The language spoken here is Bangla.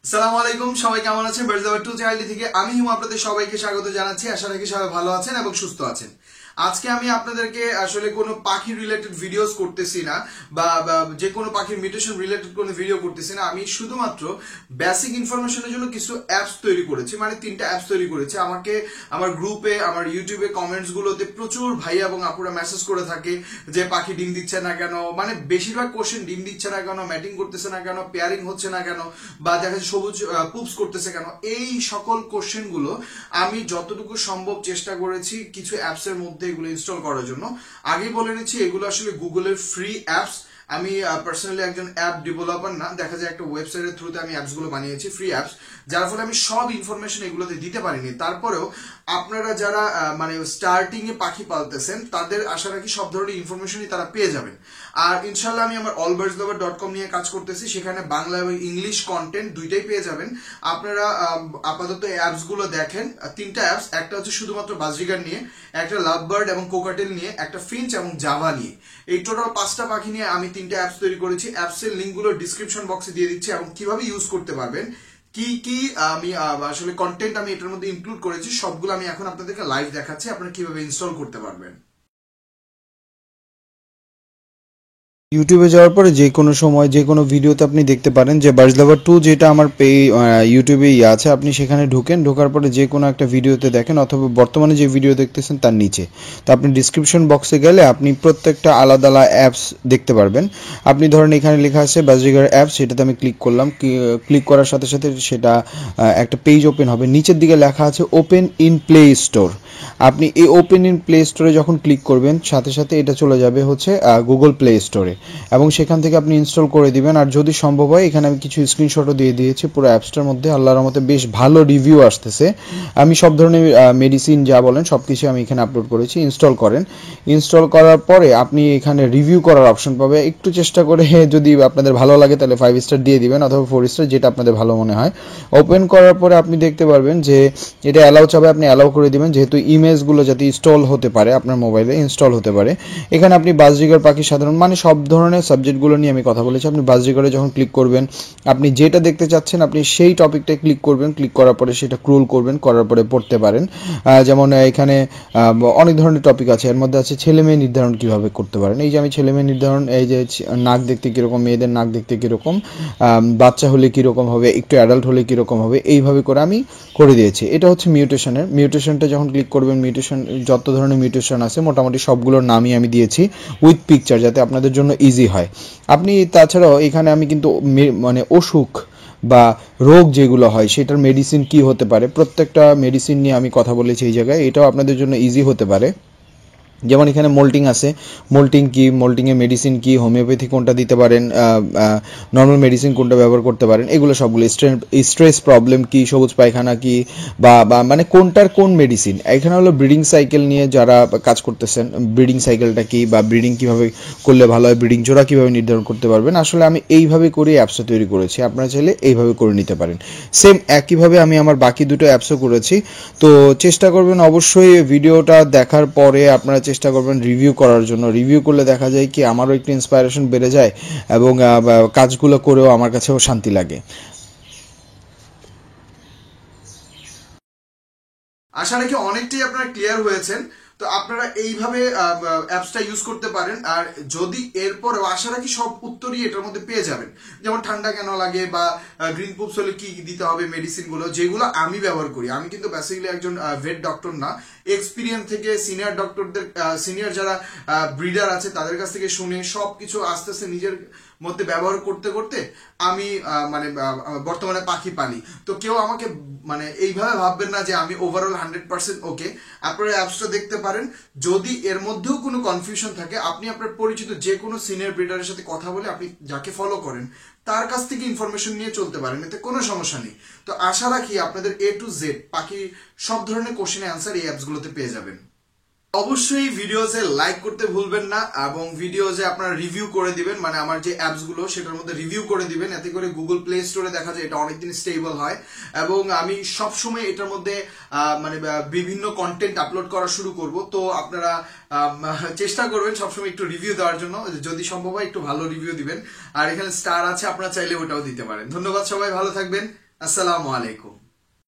আসসালামু আলাইকুম, সবাই কেমন আছেন? বার্ডস টু চ্যানেলটি থেকে আমি হিমু আপনাদের সবাইকে স্বাগত জানাচ্ছি। আশা রাখি সবাই ভালো আছেন এবং সুস্থ আছেন। আজকে আমি আপনাদেরকে আসলে কোনো পাখি রিলেটেড ভিডিওস করতেছি না বা যে কোনো পাখির মিউটেশন রিলেটেড কোনো ভিডিও করতেছি না। আমি শুধুমাত্র বেসিক ইনফরমেশনের জন্য কিছু অ্যাপস তৈরি করেছি, মানে 3টা অ্যাপস তৈরি করেছি। আমাকে আমার গ্রুপে, আমার ইউটিউবে কমেন্টস গুলোতে প্রচুর ভাই এবং আপুরা মেসেজ করে থাকে যে পাখি ডিম দিচ্ছে না কেন, মানে বেশিরভাগ কোশ্চেন ডিম দিচ্ছে না কেন, ম্যাটিং করতেছে না কেন, পেয়ারিং হচ্ছে না কেন, বা দেখা যাচ্ছে সবুজ পুপস করতেছে কেন। এই সকল কোশ্চেন গুলো আমি যতটুকু সম্ভব চেষ্টা করেছি কিছু অ্যাপস এর মধ্যে এগুলো ইনস্টল করার জন্য। আগেই বলে নিচ্ছি, এগুলো আসলে গুগলের ফ্রি অ্যাপস। আমি পার্সোনালি একজন অ্যাপ ডেভেলপার না, দেখা যায় একটা ওয়েবসাইটের থ্রুতে আমি অ্যাপস গুলো বানিয়েছি, ফ্রি অ্যাপস, যার ফলে আমি সব ইনফরমেশন এগুলোতে দিতে পারিনি। তারপরেও আপনারা যারা মানে স্টার্টিং এ পাখি পালতেছেন তাদের আশা রাখি সব ধরনের ইনফরমেশনই তারা পেয়ে যাবেন। আর ইনশাল্লাহ আমি আমার allbirdslover.com নিয়ে কাজ করতেছি, সেখানে বাংলা এবং ইংলিশ কন্টেন্ট দুইটাই পেয়ে যাবেন। আপনারা আপাতত অ্যাপস গুলো দেখেন, 3টা অ্যাপস, একটা হচ্ছে শুধুমাত্র বাজরিগার নিয়ে, একটা লাভবার্ড এবং কোকাটেল নিয়ে, একটা ফিঞ্চ এবং জাভা নিয়ে। এই টোটাল 5টা পাখি নিয়ে আমি 3টা অ্যাপস তৈরি করেছি। অ্যাপসের লিঙ্কগুলো ডিসক্রিপশন বক্সে দিয়ে দিচ্ছি এবং কিভাবে ইউজ করতে পারবেন, কি কি আমি আসলে কন্টেন্ট আমি এটার মধ্যে ইনক্লুড করেছি, সবগুলো আমি এখন আপনাদেরকে লাইভ দেখাচ্ছি আপনারা কিভাবে ইনস্টল করতে পারবেন। ইউটিউবে যাওয়ার পরে যে কোনো সময় যে কোনো ভিডিওতে আপনি দেখতে পারেন যে বার্ডস লাভার 2 যেটা আমার ইউটিউবে আছে, আপনি সেখানে ঢোকার পরে যে কোনো একটা ভিডিওতে দেখেন, অথবা বর্তমানে যে ভিডিও দেখতেছেন তার নিচে, তো আপনি ডিসক্রিপশন বক্সে গেলে আপনি প্রত্যেকটা আলাদা আলাদা অ্যাপস দেখতে পারবেন। আপনি ধরেন এখানে লেখা আছে বাজরিগার অ্যাপস, সেটাতে আমি ক্লিক করলাম। ক্লিক করার সাথে সাথে সেটা একটা পেজ ওপেন হবে। নিচের দিকে লেখা আছে ওপেন ইন প্লে স্টোর। আপনি এই ওপেন ইন প্লে স্টোরে যখন ক্লিক করবেন, সাথে সাথে এটা চলে যাবে হচ্ছে গুগল প্লে স্টোরে, এবং সেখান থেকে আপনি ইনস্টল করে দিবেন। আর যদি সম্ভব হয়, এখানে আমি কিছু স্ক্রিনশটও দিয়ে দিয়েছি পুরো অ্যাপসটার মধ্যে। আল্লাহর রহমতে বেশ ভালো রিভিউ আসতেছে। আমি সব ধরনের মেডিসিন যা বলেন সব কিছু আমি এখানে আপলোড করেছি। ইনস্টল করেন। ইনস্টল করার পরে আপনি এখানে রিভিউ করার অপশন পাবে। একটু চেষ্টা করে যদি আপনাদের ভালো লাগে তাহলে 5 স্টার দিয়ে দিবেন, অথবা 4 স্টার, যেটা আপনাদের ভালো মনে হয়। ওপেন করার পরে আপনি দেখতে পারবেন যে এটা অ্যালাউ চাবে, আপনি অ্যালাউ করে দিবেন, যেহেতু ইমেজগুলো যাতে ইনস্টল হতে পারে, আপনার মোবাইলে ইনস্টল হতে পারে। এখানে আপনি বাজরিগার পাখি সাধারণ মানে সব ধরনের সাবজেক্টগুলো নিয়ে আমি কথা বলেছি। আপনি বাজরিগারে যখন ক্লিক করবেন, আপনি যেটা দেখতে চাচ্ছেন আপনি সেই টপিকটায় ক্লিক করবেন। ক্লিক করার পরে সেটা ক্রোল করবেন, করার পরে পড়তে পারেন। যেমন এখানে অনেক ধরনের টপিক আছে, এর মধ্যে আছে ছেলে মেয়ে নির্ধারণ কিভাবে করতে পারেন। এই যে আমি ছেলে মেয়ে নির্ধারণ, এই যে নাক দেখতে কীরকম, মেয়েদের নাক দেখতে কীরকম, বাচ্চা হলে কীরকম হবে, একটু অ্যাডাল্ট হলে কীরকম হবে, এইভাবে করে আমি করে দিয়েছি। এটা হচ্ছে মিউটেশনটা যখন ক্লিক করবেন, মিউটেশন যত ধরনের মিউটেশন আছে মোটামুটি সবগুলোর নামই আমি দিয়েছি উইথ পিকচার, যাতে আপনাদের জন্য ইজি হয়। আপনি তাছাড়াও এখানে আমি কিন্তু মানে অসুখ বা রোগ যেগুলো হয় সেটার মেডিসিন কি হতে পারে, প্রত্যেকটা মেডিসিন নিয়ে আমি কথা বলেছি এই জায়গায়। এটাও আপনাদের জন্য ইজি হতে পারে। যেমন এখানে মোল্টিং আছে, মোল্টিং কি, মোল্টিংয়ের মেডিসিন কি, হোমিওপ্যাথি কোনটা দিতে পারেন, নর্মাল মেডিসিন কোনটা ব্যবহার করতে পারেন, এগুলো সবগুলো। স্ট্রেস প্রবলেম কি, সবুজ পায়খানা কি, বা মানে কোনটার কোন মেডিসিন। এখানে হলো ব্রিডিং সাইকেল নিয়ে যারা কাজ করতেছেন, ব্রিডিং সাইকেলটা কি, বা ব্রিডিং কিভাবে করলে ভালো হয়, ব্রিডিং জোড়া কিভাবে নির্ধারণ করতে পারবেন। আসলে আমি এইভাবে করে অ্যাপসটা তৈরি করেছি, আপনারা চাইলে এইভাবে করে নিতে পারেন। সেম একইভাবে আমি আমার বাকি দুটো অ্যাপসও করেছি। তো চেষ্টা করবেন অবশ্যই ভিডিওটা দেখার পরে আপনারা চেষ্টা করবেন রিভিউ করার জন্য। রিভিউ করলে দেখা যায় কি আমারও একটু ইন্সপায়ারেশন বেড়ে যায়, এবং কাজগুলো করেও আমার কাছেও শান্তি লাগে। আশা রাখি অনেকটাই আপনারা ক্লিয়ার হয়েছেন। তো আপনারা এইভাবে অ্যাপসটা ইউজ করতে পারেন। আর যদি এরপরেও আশা রাখি সব উত্তরই এটার মধ্যে পেয়ে যাবেন, যেমন ঠান্ডা কেন লাগে বা গ্রিন পুপস হলে কি দিতে হবে, মেডিসিন গুলো যেগুলো আমি ব্যবহার করি। আমি কিন্তু বেসিক্যালি একজন ভেট ডক্টর না, এক্সপিরিয়েন্স থেকে সিনিয়র ডক্টরদের, সিনিয়র যারা ব্রিডার আছে তাদের কাছ থেকে শুনে সবকিছু আস্তে আস্তে নিজের মধ্যে ব্যবহার করতে করতে আমি মানে বর্তমানে পাখি পালি। তো কেউ আমাকে মানে এইভাবে ভাববেন না যে আমি ওভারঅল 100% ওকে। আপনারা অ্যাপসটা দেখতে পারেন। যদি এর মধ্যেও কোনো কনফিউশন থাকে, আপনি আপনার পরিচিত যে কোনো সিনিয়র ব্রিডারের সাথে কথা বলে আপনি যাকে ফলো করেন তার কাছ থেকে ইনফরমেশন নিয়ে চলতে পারেন, এতে কোনো সমস্যা নেই। তো আশা রাখি আপনাদের A to Z পাখি সব ধরনের কোশ্চেনের অ্যান্সার এই অ্যাপসগুলোতে পেয়ে যাবেন। অবশ্যই ভিডিওতে লাইক করতে ভুলবেন না, এবং ভিডিওতে আপনারা রিভিউ করে দিবেন, মানে আমার যে অ্যাপস গুলো সেটার মধ্যে রিভিউ করে দিবেন, এতে করে গুগল প্লে স্টোরে দেখা যায় এটা অনেকদিন স্টেবল হয়। এবং আমি সব সময় এটার মধ্যে মানে বিভিন্ন কন্টেন্ট আপলোড করা শুরু করব। তো আপনারা চেষ্টা করবেন সবসময় একটু রিভিউ দেওয়ার জন্য, যদি সম্ভব হয় একটু ভালো রিভিউ দিবেন। আর এখানে স্টার আছে, আপনারা চাইলে ওটাও দিতে পারেন। ধন্যবাদ, সবাই ভালো থাকবেন। আসসালামু আলাইকুম।